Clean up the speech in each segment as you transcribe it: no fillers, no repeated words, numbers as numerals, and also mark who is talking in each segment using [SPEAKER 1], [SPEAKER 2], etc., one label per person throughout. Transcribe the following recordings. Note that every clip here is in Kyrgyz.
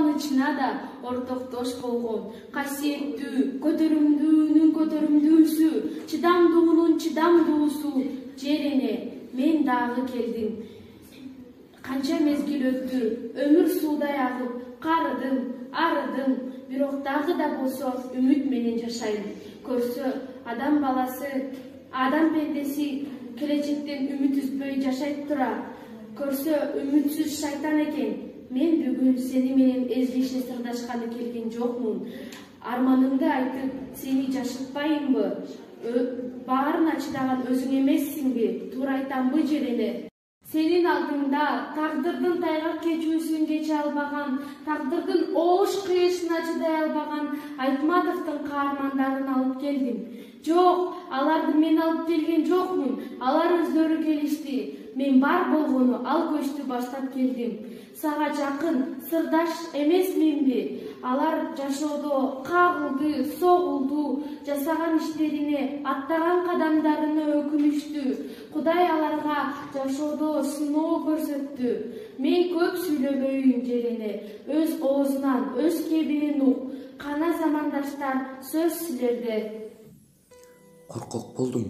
[SPEAKER 1] кубанычына да ортоктош болгон. Касиеттүү, көтөрүмдүүнүн көтөрүмдүүсү, чыдамдуулун чыдамдуусу жерине мен дагы келдим. Канча мезгил өттү, өмүр суудай агып, карыдым, арыдым, бирок дагы да болсо үмүт менен жашайм. Көрсө адам баласы, адам пендеси келечектен үмүт үзбөй жашайт тура. Көрсө үмүтсүз шайтан экен. Мен бүгүн сени менен эзилишне сырдашканы келген жокмун. Арманымды айтып, сени жашытпайынбы? Баарына чыдаган өзүң эмессиңби? Туура айтамбы жерине? Сенин алдыңда тагдырдын тайгак кечүүсүн кече албаган, тагдырдын оош кыйышына чыдай албаган Айтматовдун каармандарын алып келдим. Жок, аларды мен алып келген жокмун. Алар өздөрү келишти. Мен бар болгону ал көчтү баштап келдим. Сага жакын, сырдаш эмесминби? Алар жашоодо кагылды, согулду, жасаган иштерине, аттаган кадамдарына өкүнүштү. Кудай аларга жашоодо сыноо көрсөттү. Мен көп сүйлөбөйүн жерине, өз оозунан, өз кебинен ук. Кана замандаштар сөз силерде.
[SPEAKER 2] Коркок болдум,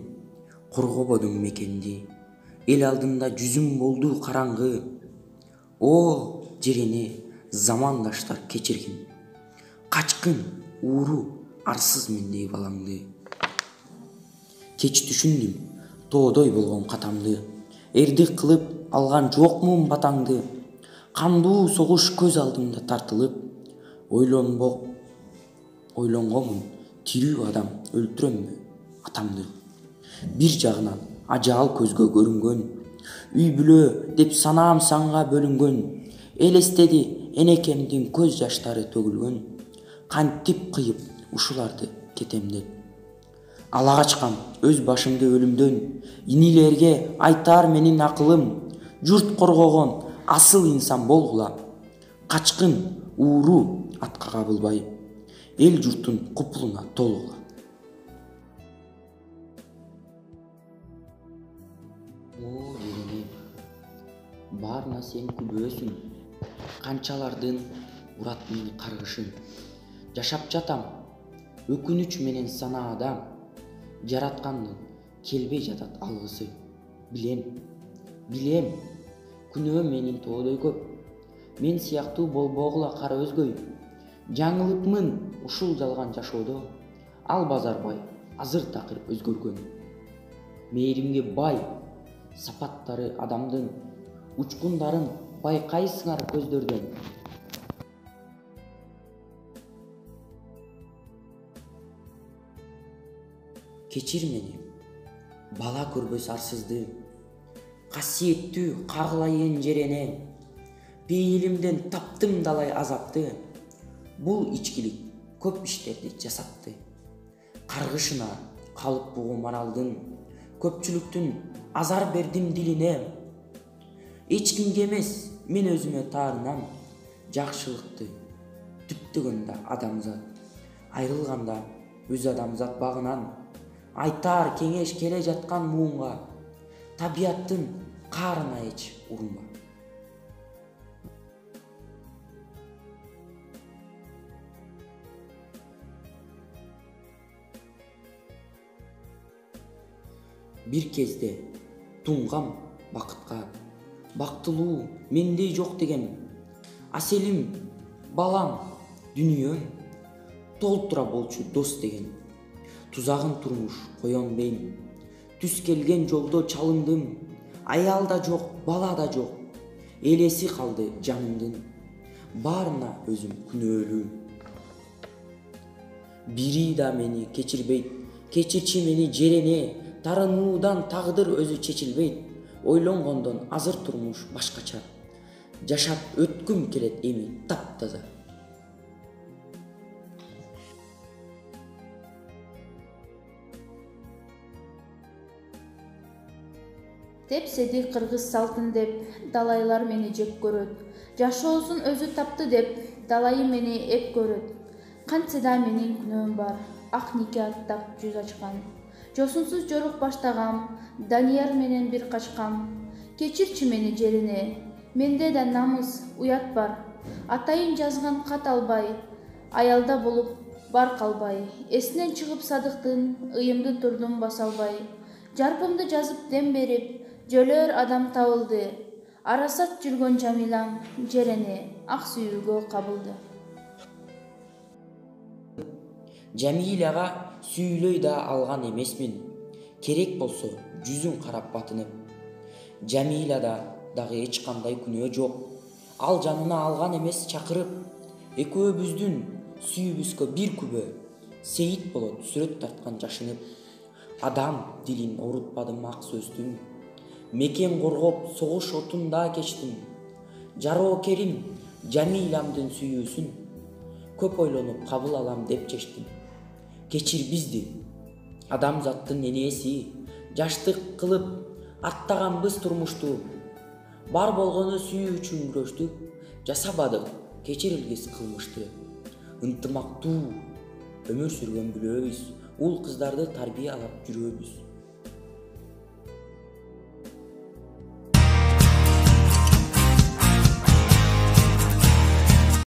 [SPEAKER 2] коргободуң мекенди. Эл алдында жүзүм болду караңгы. О, жерине замандаштар кечиргин. Качкын, ууру, арсыз мендей балаңды. Кеч түшүндүм, тоодой болгон катамды. Эрдик кылып алган жокмун батаңды. Кандуу согуш көз алдымда тартылып. Ойлонгомун, тирүү адам өлтүрөмбү атамды. Бир жагынан ажал көзгө көрүнгөн. Үй бүлө деп санаам санга бөлүнгөн. Элестеди энекемдин көз жаштары төгүлгөн. Кантип кыйып ушуларды кетем деп. Ала качкам өз башымды өлүмдөн. Инилерге айтар менин акылым. Журт коргогон асыл инсан болгула. Качкын, ууру атка кабылбай. Эл журттун купулуна толгула. О, жерине баарына сен күбөөсүң. Канчалардын урат мени каргышын. Жашап жатам өкүнүч менен санаада. Жараткандын келбей жатат алгысы. Билем, күнөө менин тоодой көп. Мен сыяктуу болбогула кара өзгөй. Жаңылыпмын ушул жалган жашоодо. Ал базарбай азыр такыр өзгөргөн. Мээримге бай сапаттары адамдын учкундарын байкайсыңар көздөрдөн. Кечир мени, бала көрбөс арсызды. Касиеттүү кагылайын жерене. Бейилимден таптым далай азапты. Бул ичкилик көп иштерди жасатты. Каргышына калып бугум аралдын. Көпчүлүктүн азар бердим дилине. Эч кимге эмес, мен өзүмө таарынам. Жакшылыкты түптөгөндө адамзат, айрылганда өз адамзат багынан. Айтар кеңеш келе жаткан муунга. Табияттын каарына эч урунба. Бир кезде туңгам бакытка. Бактылуу мендей жок деген. Аселим, балам, дүнүйөм толтура болчу дос деген. Тузагын турмуш коён бейм. Түс келген жолдо чалындым. Аял да жок, бала да жок. Элеси калды жанымдын. Баарына өзүм күнөөлүү. Бири да мени кечирбейт. Кечирчи мени жерене. Тарынуудан тагдыр өзү чечилбейт. Ойлонгондон азыр турмуш башкача. Жашап өткүм келет эми таптаза.
[SPEAKER 3] Тепседи кыргыз салтын деп далайлар мени жек көрөт. Жашоосун өзү тапты деп далайы мени эп көрөт. Кантсе да менин күнөөм бар. Ак нике аттап жүз ачкан. Жосунсуз жорук баштагам, Данияр менен бир качкам. Кечирчи мени жерине, менде да намыс, уят бар. атайын жазган кат албай, аялда болуп бар калбай, эсинен чыгып Садыктын, ыйымды турдум баса албай. Жарпымды жазып дем берип, жөлөр адам табылды. Арасат жүргөн Жамилаң жерени ак сүйүүгө кабылды.
[SPEAKER 2] Жамилага сүйүлөй да алган эмесмин. Керек болсо жүзүн карап батынып. Жамилада дагы эч кандай күнөө жок. Ал жанына алган эмес чакырып. Экөөбүздүн сүйүүбүзгө бир күбө Сейит болот сүрөт тарткан жашынып. Адам дилин оорутпадым ак сөздүм. Мекен коргоп согуш отунда кечтим. Жароокерим Жамиламдын сүйүүсүн көп ойлонуп кабыл алам деп чечтим. Кечир бизди, адамзаттын энеси, жаштык кылып аттаганбыз турмушту. Бар болгону сүйүү үчүн күрөштүк, жасабадык кечирилгис кылмышты. Ынтымактуу өмүр сүргөн билебиз, ул кыздарды тарбиялап жүрөбүз.